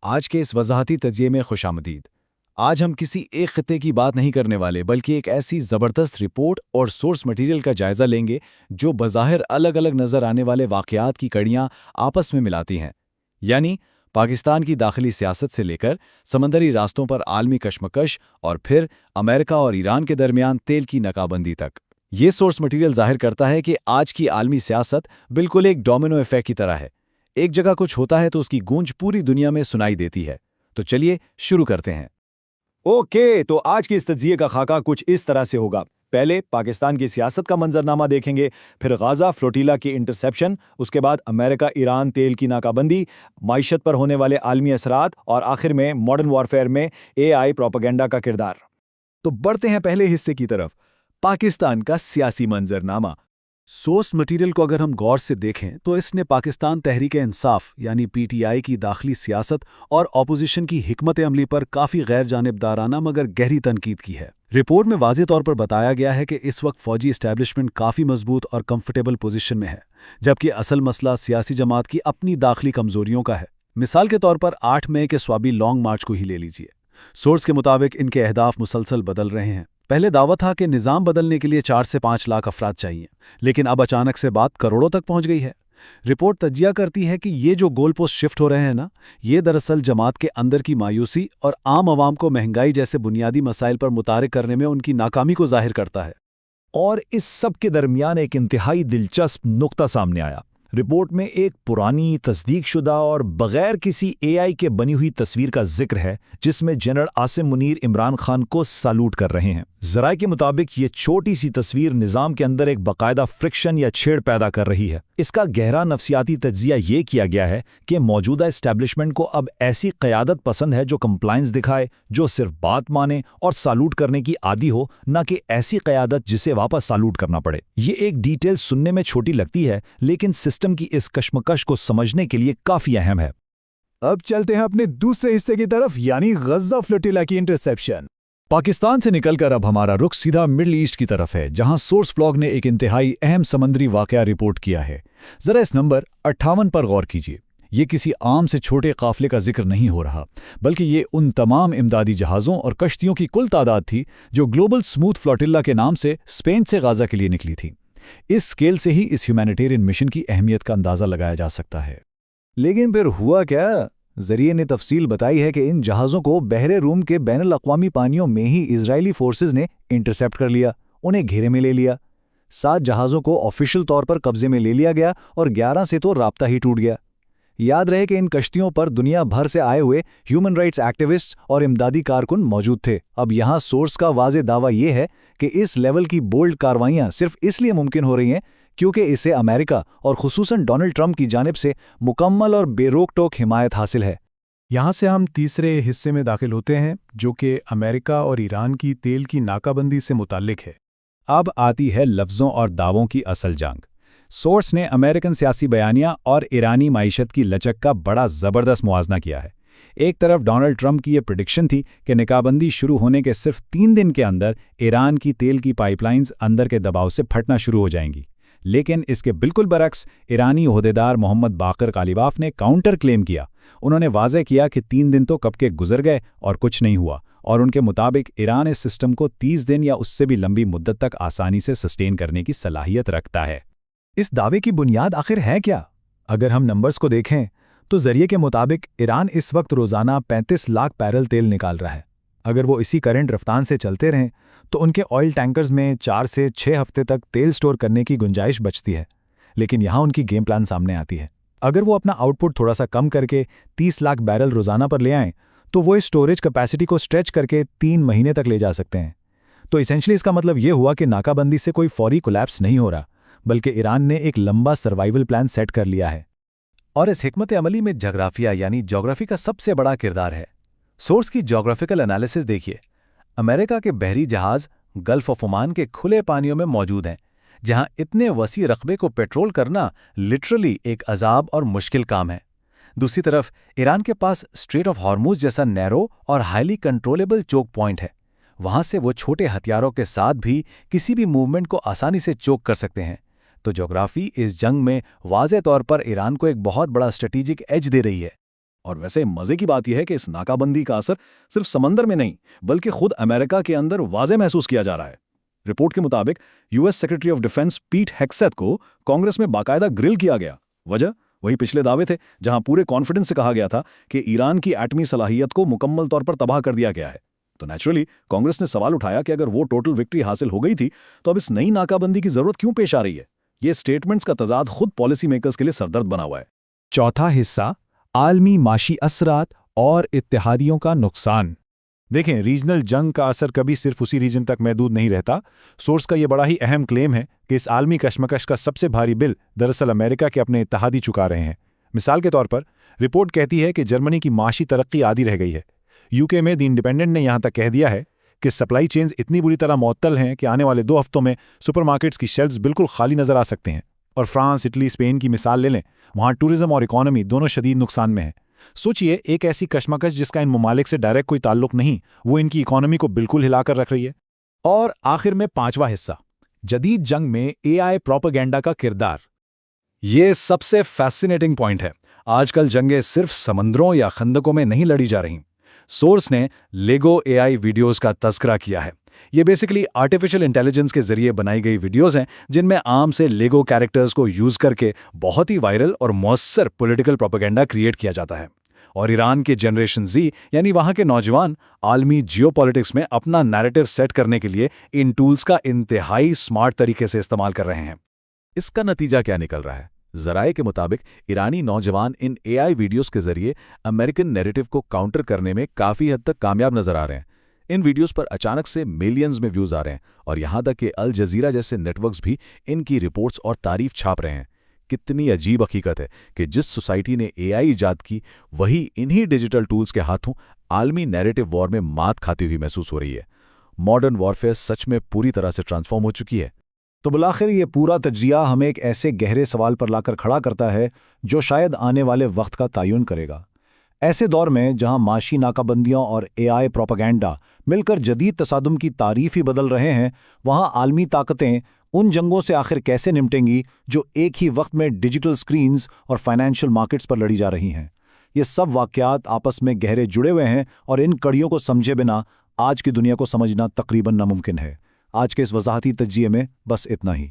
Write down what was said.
آج کے اس وضاحتی تجزیے میں خوش آمدید۔ آج ہم کسی ایک خطے کی بات نہیں کرنے والے بلکہ ایک ایسی زبردست رپورٹ اور سورس مٹیریل کا جائزہ لیں گے جو بظاہر الگ الگ نظر آنے والے واقعات کی کڑیاں آپس میں ملاتی ہیں، یعنی پاکستان کی داخلی سیاست سے لے کر سمندری راستوں پر عالمی کشمکش اور پھر امریکہ اور ایران کے درمیان تیل کی ناکابندی تک۔ یہ سورس مٹیریل ظاہر کرتا ہے کہ آج کی عالمی سیاست بالکل ایک ڈومینو ایفیکٹ کی طرح ہے۔ ایک جگہ کچھ ہوتا ہے تو اس کی گونج پوری دنیا میں سنائی دیتی ہے۔ تو چلیے شروع کرتے ہیں۔ اوکے، تو آج کے اس تجزیے کا خاکہ کچھ اس طرح سے ہوگا۔ پہلے پاکستان کی سیاست کا منظرنامہ دیکھیں گے، پھر غازہ فلوٹیلا کی انٹرسیپشن، اس کے بعد امریکہ ایران تیل کی ناکابندی، معیشت پر ہونے والے عالمی اثرات، اور آخر میں ماڈرن وارفیئر میں AI پروپیگنڈا کا کردار۔ تو بڑھتے ہیں پہلے حصے کی طرف، پاکستان کا سیاسی منظرنامہ۔ سورس مٹیریل کو اگر ہم غور سے دیکھیں تو اس نے پاکستان تحریک انصاف یعنی PTI کی داخلی سیاست اور اپوزیشن کی حکمت عملی پر کافی غیر جانبدارانہ مگر گہری تنقید کی ہے۔ رپورٹ میں واضح طور پر بتایا گیا ہے کہ اس وقت فوجی اسٹیبلشمنٹ کافی مضبوط اور کمفرٹیبل پوزیشن میں ہے، جبکہ اصل مسئلہ سیاسی جماعت کی اپنی داخلی کمزوریوں کا ہے۔ مثال کے طور پر 8 مئی کے سوابی لانگ مارچ کو ہی لے لیجیے۔ سورس کے مطابق ان کے اہداف مسلسل بدل رہے ہیں۔ پہلے دعویٰ تھا کہ نظام بدلنے کے لیے 4 سے 5 لاکھ افراد چاہیے، لیکن اب اچانک سے بات کروڑوں تک پہنچ گئی ہے۔ رپورٹ تجزیہ کرتی ہے کہ یہ جو گول پوسٹ شفٹ ہو رہے ہیں یہ دراصل جماعت کے اندر کی مایوسی اور عام عوام کو مہنگائی جیسے بنیادی مسائل پر متحرک کرنے میں ان کی ناکامی کو ظاہر کرتا ہے۔ اور اس سب کے درمیان ایک انتہائی دلچسپ نقطہ سامنے آیا۔ رپورٹ میں ایک پرانی، تصدیق شدہ اور بغیر کسی AI کے بنی ہوئی تصویر کا ذکر ہے، جس میں جنرل عاصم منیر عمران خان کو سالوٹ کر رہے ہیں۔ ذرائع کے مطابق یہ چھوٹی سی تصویر نظام کے اندر ایک باقاعدہ فرکشن یا چھیڑ پیدا کر رہی ہے۔ اس کا گہرا نفسیاتی تجزیہ یہ کیا گیا ہے کہ موجودہ اسٹیبلشمنٹ کو اب ایسی قیادت پسند ہے جو کمپلائنس دکھائے، جو صرف بات مانے اور سالوٹ کرنے کی عادی ہو، نہ کہ ایسی قیادت جسے واپس سالوٹ کرنا پڑے۔ یہ ایک ڈیٹیل سننے میں چھوٹی لگتی ہے، لیکن سسٹم کی اس کشمکش کو سمجھنے کے لیے کافی اہم ہے۔ اب چلتے ہیں اپنے دوسرے حصے کی طرف، یعنی غزہ فلوٹیلا کی انٹرسیپشن۔ پاکستان سے نکل کر اب ہمارا رخ سیدھا مڈل ایسٹ کی طرف ہے، جہاں سورس فلاگ نے ایک انتہائی اہم سمندری واقعہ رپورٹ کیا ہے۔ ذرا اس نمبر 58 پر غور کیجیے۔ یہ کسی عام سے چھوٹے قافلے کا ذکر نہیں ہو رہا، بلکہ یہ ان تمام امدادی جہازوں اور کشتیوں کی کل تعداد تھی جو گلوبل سموتھ فلوٹیلا کے نام سے اسپین سے غازہ کے لیے نکلی تھی۔ اس سکیل سے ہی اس ہیومینیٹیرین مشن کی اہمیت کا اندازہ لگایا جا سکتا ہے۔ لیکن پھر ہوا کیا؟ ذریعے نے تفصیل بتائی ہے کہ ان جہازوں کو بحر روم کے بین الاقوامی پانیوں میں ہی اسرائیلی فورسز نے انٹرسیپٹ کر لیا، انہیں گھیرے میں لے لیا۔ 7 جہازوں کو آفیشل طور پر قبضے میں لے لیا گیا اور 11 سے تو رابطہ ہی ٹوٹ گیا۔ یاد رہے کہ ان کشتیوں پر دنیا بھر سے آئے ہوئے ہیومن رائٹس ایکٹیوسٹس اور امدادی کارکن موجود تھے۔ اب یہاں سورس کا واضح دعویٰ یہ ہے کہ اس لیول کی بولڈ کارروائیاں صرف اس لیے ممکن ہو رہی ہیں کیونکہ اسے امریکہ اور خصوصاً ڈونلڈ ٹرمپ کی جانب سے مکمل اور بے روک ٹوک حمایت حاصل ہے۔ یہاں سے ہم تیسرے حصے میں داخل ہوتے ہیں، جو کہ امریکہ اور ایران کی تیل کی ناکابندی سے متعلق ہے۔ اب آتی ہے لفظوں اور دعووں کی اصل جنگ۔ سورس نے امریکن سیاسی بیانیہ اور ایرانی معیشت کی لچک کا بڑا زبردست موازنہ کیا ہے۔ ایک طرف ڈونلڈ ٹرمپ کی یہ پریڈکشن تھی کہ ناکابندی شروع ہونے کے صرف 3 دن کے اندر ایران کی تیل کی پائپ لائنز اندر کے دباؤ سے پھٹنا شروع ہو جائیں گی، لیکن اس کے بالکل برعکس ایرانی عہدیدار محمد باقر قالیباف نے کاؤنٹر کلیم کیا۔ انہوں نے واضح کیا کہ 3 دن تو کب کے گزر گئے اور کچھ نہیں ہوا، اور ان کے مطابق ایران اس سسٹم کو 30 دن یا اس سے بھی لمبی مدت تک آسانی سے سسٹین کرنے کی صلاحیت رکھتا ہے۔ اس دعوے کی بنیاد آخر ہے کیا؟ اگر ہم نمبرز کو دیکھیں تو ذریعے کے مطابق ایران اس وقت روزانہ 35 لاکھ بیرل تیل نکال رہا ہے۔ اگر وہ اسی کرنٹ رفتار سے چلتے رہیں تو ان کے آئل ٹینکرز میں 4 سے 6 ہفتے تک تیل سٹور کرنے کی گنجائش بچتی ہے، لیکن یہاں ان کی گیم پلان سامنے آتی ہے۔ اگر وہ اپنا آؤٹ پٹ تھوڑا سا کم کر کے 30 لاکھ بیرل روزانہ پر لے آئیں تو وہ اس سٹوریج کیپیسٹی کو سٹریچ کر کے 3 مہینے تک لے جا سکتے ہیں۔ تو ایسنشلی اس کا مطلب یہ ہوا کہ ناکابندی سے کوئی فوری کولیپس نہیں ہو رہا، بلکہ ایران نے ایک لمبا سروائیول پلان سیٹ کر لیا ہے۔ اور اس حکمت عملی میں جغرافیہ یعنی جغرافی کا سب سے بڑا کردار ہے۔ سورس کی جغرافیکل انالیسس دیکھیے۔ امریکہ کے بحری جہاز گلف آف عمان کے کھلے پانیوں میں موجود ہیں، جہاں اتنے وسیع رقبے کو پیٹرول کرنا لٹرلی ایک عذاب اور مشکل کام ہے۔ دوسری طرف ایران کے پاس اسٹریٹ آف ہارموز جیسا نیرو اور ہائیلی کنٹرولیبل چوک پوائنٹ ہے۔ وہاں سے وہ چھوٹے ہتھیاروں کے ساتھ بھی کسی بھی موومنٹ کو آسانی سے چوک کر سکتے ہیں۔ تو جغرافی اس جنگ میں واضح طور پر ایران کو ایک بہت بڑا اسٹریٹجک ایج دے رہی ہے۔ اور ویسے مزے کی بات یہ ہے کہ اس ناکہ بندی کا اثر صرف سمندر میں نہیں بلکہ خود امریکہ کے اندر واضح محسوس کیا جا رہا ہے۔ رپورٹ کے مطابق U S secretary of defence Pete Hegseth کو کانگریس میں باقاعدہ گرل کیا گیا۔ وجہ وہی پچھلے دعوے تھے جہاں پورے کانفیڈنس سے کہا گیا تھا کہ ایران کی ایٹمی صلاحیت کو مکمل طور پر تباہ کر دیا گیا ہے۔ تو نیچرلی کانگریس نے سوال اٹھایا کہ اگر وہ ٹوٹل وکٹری حاصل ہو گئی تھی تو اب اس نئی ناکہ بندی کی ضرورت کیوں پیش آ رہی ہے؟ یہ سٹیٹمنٹس کا تضاد خود پالیسی میکرز کے لیے سردرد بنا ہوا ہے۔ چوتھا حصہ، عالمی معاشی اثرات اور اتحادیوں کا نقصان۔ دیکھیں، ریجنل جنگ کا اثر کبھی صرف اسی ریجن تک محدود نہیں رہتا۔ سورس کا یہ بڑا ہی اہم کلیم ہے کہ اس عالمی کشمکش کا سب سے بھاری بل دراصل امریکہ کے اپنے اتحادی چکا رہے ہیں۔ مثال کے طور پر رپورٹ کہتی ہے کہ جرمنی کی معاشی ترقی آدھی رہ گئی ہے۔ یو کے میں دی انڈیپینڈنٹ نے یہاں تک کہہ دیا ہے کہ سپلائی چینز اتنی بری طرح معطل ہیں کہ آنے والے 2 ہفتوں میں سپر مارکیٹس کی شیلفز بالکل خالی نظر آ سکتے ہیں۔ اور فرانس، اٹلی، اسپین کی مثال لے لیں، وہاں ٹورزم اور اکانومی دونوں شدید نقصان میں ہیں۔ سوچئے، ایک ایسی کشمکش جس کا ان ممالک سے ڈائریکٹ کوئی تعلق نہیں، وہ ان کی اکانومی کو بالکل ہلا کر رکھ رہی ہے۔ اور آخر میں پانچواں حصہ، جدید جنگ میں اے آئی پروپیگنڈا کا کردار۔ یہ سب سے فیسینیٹنگ پوائنٹ ہے۔ آج کل جنگیں صرف سمندروں یا خندقوں میں نہیں لڑی جا رہی۔ سورس نے لیگو اے آئی ویڈیوز کا تذکرہ کیا ہے۔ یہ بیسیکلی آرٹیفیشل انٹیلیجنس کے ذریعے بنائی گئی ویڈیوز ہیں جن میں عام سے لیگو کیریکٹرز کو یوز کر کے بہت ہی وائرل اور مؤثر پولیٹیکل پروپیگنڈا کریٹ کیا جاتا ہے۔ اور ایران کے جنریشن زی یعنی وہاں کے نوجوان عالمی جیو پالیٹکس میں اپنا نیریٹو سیٹ کرنے کے لیے ان ٹولز کا انتہائی سمارٹ طریقے سے استعمال کر رہے ہیں۔ اس کا نتیجہ کیا نکل رہا ہے؟ ذرائع کے مطابق ایرانی نوجوان ان اے آئی ویڈیوز کے ذریعے امریکن نیریٹو کو کاؤنٹر کرنے میں کافی حد تک کامیاب نظر آ رہے ہیں۔ ان ویڈیوز پر اچانک سے ملینز میں ویوز آ رہے ہیں اور یہاں تک کہ الجزیرہ جیسے نیٹ ورکس بھی ان کی رپورٹس اور تعریف چھاپ رہے ہیں۔ کتنی عجیب حقیقت ہے کہ جس سوسائٹی نے اے آئی ایجاد کی، وہی انہی ڈیجیٹل ٹولز کے ہاتھوں عالمی نیریٹو وار میں مات کھاتی ہوئی محسوس ہو رہی ہے۔ ماڈرن وارفیئر سچ میں پوری طرح سے ٹرانسفارم ہو چکی ہے۔ تو بالآخر یہ پورا تجزیہ ہمیں ایک ایسے گہرے سوال پر لا کر کھڑا کرتا ہے جو شاید آنے والے وقت کا تعین کرے گا۔ ایسے دور میں جہاں معاشی ناکہ بندیاں اور اے آئی پروپیگنڈا مل کر جدید تصادم کی تعریف ہی بدل رہے ہیں، وہاں عالمی طاقتیں ان جنگوں سے آخر کیسے نمٹیں گی جو ایک ہی وقت میں ڈیجیٹل سکرینز اور فائنینشل مارکیٹس پر لڑی جا رہی ہیں۔ یہ سب واقعات آپس میں گہرے جڑے ہوئے ہیں اور ان کڑیوں کو سمجھے بنا آج کی دنیا کو سمجھنا تقریباً ناممکن ہے۔ آج کے اس وضاحتی تجزیے میں بس اتنا ہی۔